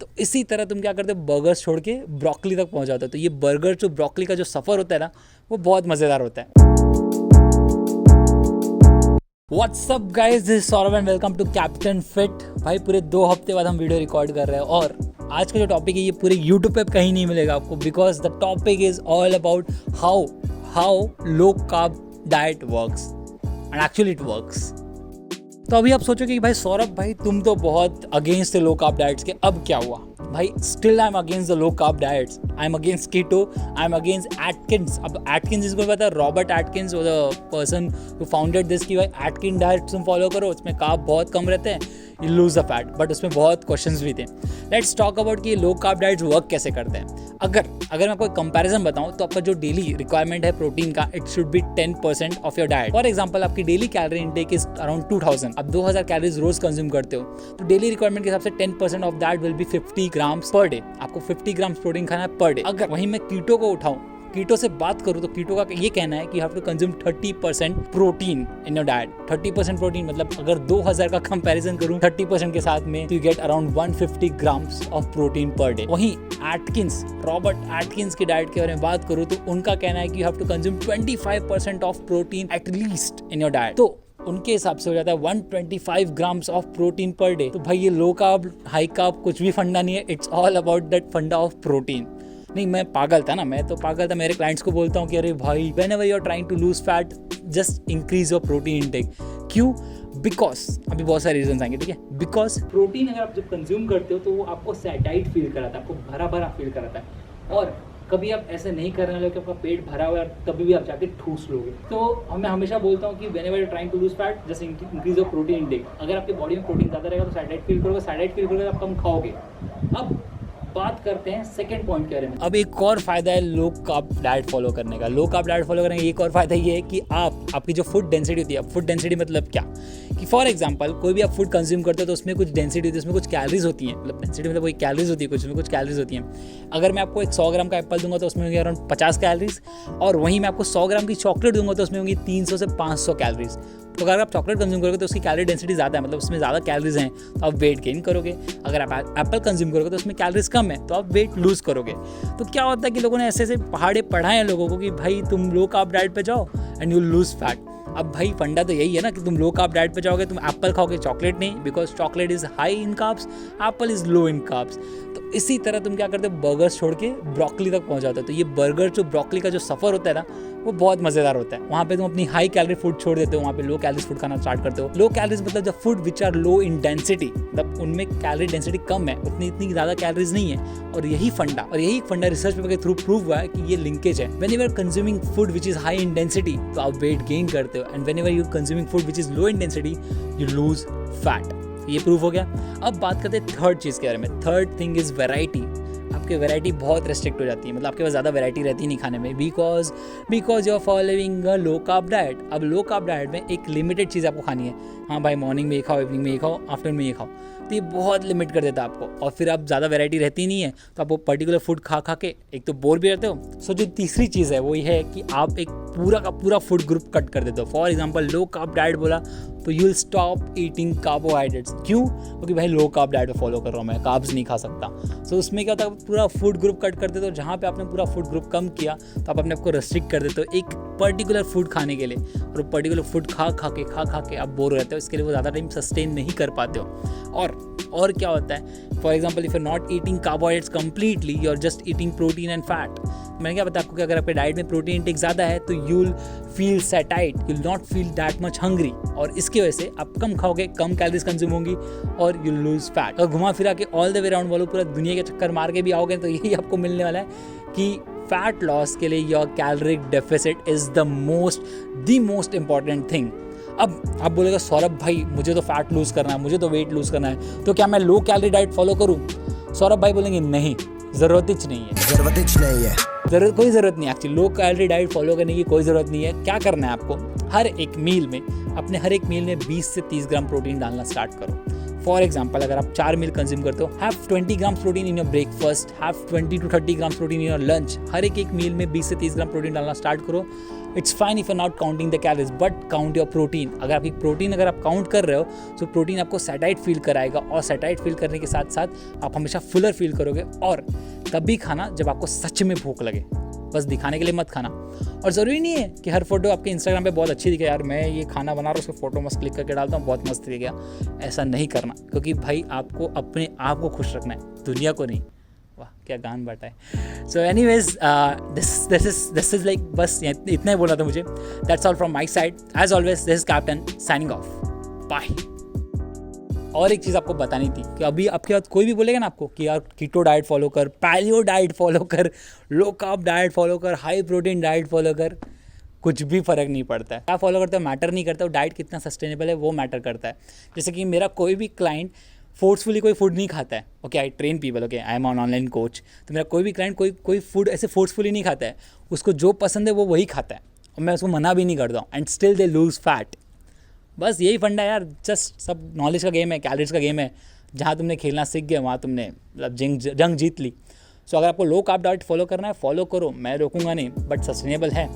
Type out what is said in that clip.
तो इसी तरह तुम क्या करते हो, बर्गर्स छोड़ के ब्रोकली तक पहुंच जाते हो। तो ये बर्गर जो ब्रोकली का जो सफ़र होता है ना, वो बहुत मज़ेदार होता है। What's up guys, this is Saurabh and welcome to captain fit. भाई पूरे 2 हफ्ते बाद हम वीडियो रिकॉर्ड कर रहे हैं और आज का जो टॉपिक है ये पूरे यूट्यूब पे कहीं नहीं मिलेगा आपको, because the topic is all about how low carb diet works and actually it works. तो अभी आप सोचोगे कि भाई सौरभ भाई तुम तो बहुत अगेंस्ट थे लो कार्ब डाइट्स के, अब क्या हुआ? भाई still I am against the low carb diets, I am against keto, I am against Atkins. अब एटकिंस जिसको पता है, रॉबर्ट एटकिंस वो the person who founded this, कि भाई एटकिन डाइट तुम फॉलो करो, उसमें कार्ब बहुत कम रहते हैं, you lose the fat. But उसमें बहुत क्वेश्चंस भी थे। लेट्स टॉक अबाउट कि लो कार्ब डाइट्स वर्क कैसे करते हैं। अगर मैं आपको एक कंपैरिजन बताऊं तो आपका जो डेली रिक्वायरमेंट है प्रोटीन का, it should be 10% of your diet. For example आपकी daily calorie intake is around 2000, अब 2000 कैलोरीज रोज कंज्यूम करते हो तो डेली रिक्वायरमेंट के हिसाब से 10% of that will be 50 grams per day. आपको 50 ग्राम्स प्रोटीन खाना है पर डे। अगर वहीं मैं कीटो को उठाऊं, कीटो से बात करूं तो कीटो का ये कहना है कि you have to consume 30% protein in your diet. 30% protein मतलब अगर 2000 का कंपैरिजन करूं 30% के साथ में, तो you get around 150 grams of protein per day. वहीं एटकिंस, रॉबर्ट एटकिंस की डाइट के बारे में बात करूं तो उनका कहना है कि you have to consume 25% of protein at least in your diet. तो उनके हिसाब से हो जाता है 125 grams of protein per day. तो भाई ये लो कार्ब हाई कार्ब कुछ भी फंडा नहीं है, इट्स ऑल अबाउट दैट फंडा ऑफ प्रोटीन। नहीं, मैं पागल था, मेरे क्लाइंट्स को बोलता हूँ कि अरे भाई whenever you are trying to lose fat just increase your protein intake. क्यों? बिकॉज अभी बहुत सारे रीजन आएंगे, ठीक है। बिकॉज प्रोटीन अगर आप जब कंज्यूम करते हो तो वो आपको सैटाइट फील कराता है, आपको भरा भरा फील कराता है। और कभी आप ऐसे नहीं करने लगे कि आपका पेट भरा हुआ है तभी भी आप जाके ठूस लोगे। तो मैं हमेशा बोलता हूँ कि whenever you trying to lose fat just increase your protein intake. अगर आपकी बॉडी में प्रोटीन ज़्यादा रहेगा तो सैटाइट फील करोगे, आप कम खाओगे। अब बात करते हैं सेकंड पॉइंट के बारे में। अब एक और फायदा है लो कार्ब डाइट फॉलो करने का। लो कार्ब डाइट फॉलो करने का एक और फायदा ये है कि आपकी जो फूड डेंसिटी होती है, फूड डेंसिटी मतलब क्या, कि फॉर एग्जांपल कोई भी आप फूड कंज्यूम करते हो तो उसमें कुछ डेंसिटी होती है, उसमें कुछ कैलोरीज होती हैं। मतलब डेंसिटी मतलब वही कैलोरीज होती है, कुछ उसमें कुछ कैलोरीज होती हैं। अगर मैं आपको एक 100 ग्राम का एप्पल दूंगा तो उसमें होंगे अराउंड 50 कैलोरीज, और वहीं मैं आपको 100 ग्राम की चॉकलेट दूंगा तो उसमें होंगी 300 से 500 कैलोरीज। तो अगर आप चॉकलेट कंज्यूम करोगे तो उसकी कैलोरी डेंसिटी ज़्यादा है, मतलब उसमें ज़्यादा कैलोरीज हैं तो आप वेट गेन करोगे। अगर आप एप्पल कंज्यूम करोगे तो उसमें कैलोरीज कम है तो आप वेट लूज करोगे। तो क्या होता है कि लोगों ने ऐसे ऐसे पहाड़े पढ़ाए हैं लोगों को कि भाई तुम लो कार्ब डाइट पे जाओ एंड यू लूज फैट। अब भाई फंडा तो यही है ना कि तुम लो कार्ब डाइट पे जाओगे, तुम एप्पल खाओगे, चॉकलेट नहीं, because chocolate is high in carbs, Apple is low in carbs. तो इसी तरह तुम क्या करते हो, बर्गर्स छोड़ के ब्रोकली तक पहुंच जाते हो। तो ये बर्गर जो ब्रोकली का जो सफ़र होता है ना, वो बहुत मज़ेदार होता है। वहाँ पे तुम अपनी हाई कैलोरी फूड छोड़ देते हो, वहाँ पे लो कैलोरीज फूड खाना स्टार्ट करते हो। लो कैलोरीज मतलब जब food which are low in density, मतलब उनमें कैलोरी डेंसिटी कम है, इतनी ज़्यादा कैलोरीज नहीं है। और यही फंडा रिसर्च पेपर के थ्रू प्रूव हुआ है कि ये लिंकेज है। Whenever consuming food which is high in density तो आप वेट गेन करते हो, and whenever you consuming food which is low in density you lose fat. ये प्रूव हो गया। अब बात करते हैं थर्ड चीज़ के बारे में। Third thing is variety. आपकी वैरायटी बहुत रेस्ट्रिक्ट हो जाती है, मतलब आपके पास ज़्यादा वैरायटी रहती नहीं खाने में, because you are following a low carb diet. अब लो कार्ब डाइट में एक लिमिटेड चीज़ आपको खानी है। हाँ भाई, मॉर्निंग में ये खाओ, इवनिंग में ये खाओ, आफ्टरनून में ये खाओ, तो ये बहुत लिमिट कर देता है आपको। और फिर आप ज़्यादा वैरायटी रहती नहीं है तो आप वो पर्टिकुलर फूड खा के एक तो बोर भी रहते हो। सो जो तीसरी चीज़ है वो ये है कि आप एक पूरा का पूरा फूड ग्रुप कट कर देते हो। For example low carb diet बोला तो you will stop eating carbohydrates. क्यों? क्योंकि भाई लो कार्ब डाइट फॉलो कर रहा हूँ मैं, कार्ब्स नहीं खा सकता। सो उसमें क्या होता है, पूरा फूड ग्रुप कट कर देते हो। जहाँ पे आपने पूरा फूड ग्रुप कम किया तो आप अपने आप को रेस्ट्रिक्ट कर देते हो एक पर्टिकुलर फूड खाने के लिए, और पर्टिकुलर फूड खा के आप बोर हो रहते हो। इसके लिए वो ज़्यादा टाइम सस्टेन नहीं कर पाते हो। और क्या होता है, for example if you not eating carbohydrates completely, you are just eating protein and fat. मैंने क्या बताया आपको कि अगर आपके डाइट में प्रोटीन इंटेक ज़्यादा है तो you will feel satiated, you will not feel that much hungry, और इसकी वजह से आप कम खाओगे, कम कैलोरीज कंज्यूम होंगी और यू लूज फैट। और घुमा फिरा के ऑल द वे राउंड वालों पूरा दुनिया के चक्कर मार के भी आओगे तो यही आपको मिलने वाला है कि फैट लॉस के लिए your caloric deficit is the most important thing. अब आप बोलेगा सौरभ भाई मुझे तो फैट लूज करना है, मुझे तो वेट लूज करना है, तो क्या मैं लो कैलोरी डाइट फॉलो करूं? सौरभ भाई बोलेंगे नहीं, ज़रूरत ही नहीं है। कोई ज़रूरत नहीं है actually low calorie diet follow करने की, कोई ज़रूरत नहीं है। क्या करना है आपको, हर एक मील में 20 से 30 ग्राम प्रोटीन डालना स्टार्ट करो। फॉर एग्जाम्पल अगर आप 4 मील कंज्यूम करते हो, have 20 grams protein in your breakfast, have 20 to 30 grams protein in your lunch. हर एक मील में 20 से 30 ग्राम प्रोटीन डालना स्टार्ट करो। It's fine if you not counting the calories, but count your protein. अगर आपकी प्रोटीन अगर आप काउंट कर रहे हो तो प्रोटीन आपको सैटाइट फील कराएगा, और सैटाइट फील करने के साथ साथ आप हमेशा फुलर फील करोगे। और तभी खाना जब आपको सच में भूख लगे, बस दिखाने के लिए मत खाना। और ज़रूरी नहीं है कि हर फोटो आपके इंस्टाग्राम पे बहुत अच्छी दिखे, यार मैं ये खाना बना रहा हूँ उसको फोटो मस्त क्लिक करके डालता हूँ बहुत मस्त दिख गया। ऐसा नहीं करना, क्योंकि भाई आपको अपने आप को खुश रखना है, दुनिया को नहीं। वाह क्या गान बांटा है। So anyways this is like बस इतना ही बोला था मुझे। That's all from my side. As always this is captain signing off, bye. और एक चीज़ आपको बतानी थी कि अभी आपके बाद कोई भी बोलेगा ना आपको कि यार कीटो डाइट फॉलो कर, पैलियो डाइट फॉलो कर, लो कार्ब डाइट फॉलो कर, हाई प्रोटीन डाइट फॉलो कर, कुछ भी फ़र्क नहीं पड़ता है। क्या फॉलो करते हो मैटर नहीं करता, वो डाइट कितना सस्टेनेबल है वो मैटर करता है। जैसे कि मेरा कोई भी क्लाइंट फोर्सफुली कोई फूड नहीं खाता है। Okay, I train people, okay, I am on online coach. तो मेरा कोई भी क्लाइंट कोई फूड ऐसे फोर्सफुली नहीं खाता है, उसको जो पसंद है वो वही खाता है, और मैं उसको मना भी नहीं करता हूँ, and still they lose fat. बस यही फंडा यार, जस्ट सब नॉलेज का गेम है, कैलोरीज का गेम है। जहाँ तुमने खेलना सीख गए वहाँ तुमने मतलब जंग जीत ली। सो अगर आपको लो कार्ब डाइट फॉलो करना है, फॉलो करो, मैं रोकूंगा नहीं, बट सस्टेनेबल है।